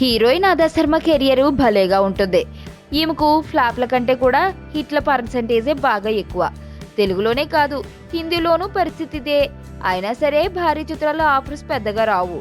Heroine అదా Sharma career భలేగా ఉంటుంది. ఈమెకు ఫ్లాప్ల కంటే కూడా హిట్ల పర్సంటేజే బాగా ఎక్కువ. తెలుగులోనే కాదు, హిందీలోనూ పరిస్థితి ఇదే. అయినా సరే భారీ చిత్రాల ఆఫర్స్ పెద్దగా రావు.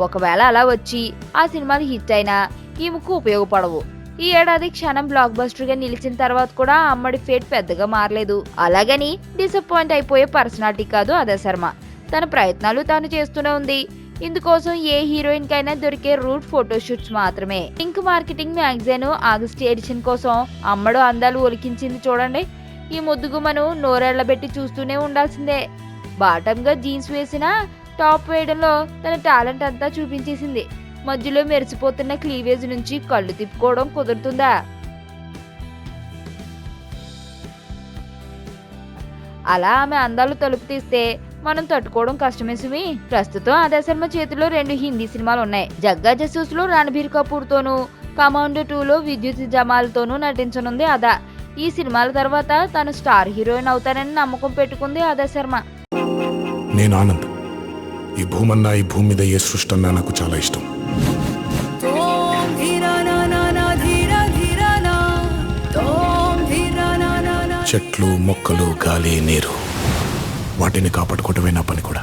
ఒకవేళ అలా వచ్చి ఆ సినిమాలు హిట్ అయినా ఈమెకు ఉపయోగపడవు. ఈ ఏడాది క్షణం బ్లాక్ బస్టర్ గా నిలిచిన తర్వాత కూడా అమ్మడి ఫేట్ పెద్దగా మారలేదు. అలాగని డిసప్పాయింట్ అయిపోయే పర్సనాలిటీ కాదు అదా శర్మ. తన ప్రయత్నాలు తాను చేస్తూనే ఉంది. ఇందుకోసం ఏ హీరోయిన్ కైనా దొరికే రూట్ ఫోటోషూట్స్ మాత్రమే. Pink marketing magazine August edition కోసం అమ్మడు అందాలు ఒలికించింది చూడండి. ఈ ముద్దుగుమ్మను నోరెళ్లబెట్టి చూస్తూనే ఉండాల్సిందే. బాటమ్ గా జీన్స్ వేసిన టాప్ వేయడంలో తన టాలెంట్ అంతా చూపించేసింది. మధ్యలో మెరిసిపోతున్న క్లీవేజ్ నుంచి కళ్ళు తిప్పుకోవడం కుదురుతుందా? అలా ఆమె అందాలు తలుపు తీస్తే మనం తట్టుకోవడం కష్టమే సుమి. ప్రస్తుతం అదా శర్మ చేతిలో 2 హిందీ సినిమాలు ఉన్నాయి. జగ్గా జసూస్ లో రణబీర్ కపూర్ తోనూ, కమాండో 2లో విద్యుత్ జమాల్ తోనూ నటించనుంది అదా. ఈ సినిమాల తర్వాత తను స్టార్ హీరోయిన్ అవుతానని నమ్మకం పెట్టుకుంది అదా శర్మ. నేను ఆనంద్. ఈ భూమన్నా, ఈ భూమి మీద ఏ సృష్టి అన్నా నాకు చాలా ఇష్టం. చెట్లు, మొక్కలు, గాలి, నీరు, వాటిని కాపాడుకోవటమే నా పని కూడా.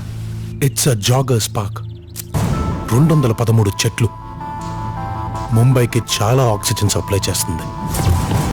It's a joggers park. 213 చెట్లు ముంబైకి చాలా ఆక్సిజన్ సప్లై చేస్తుంది.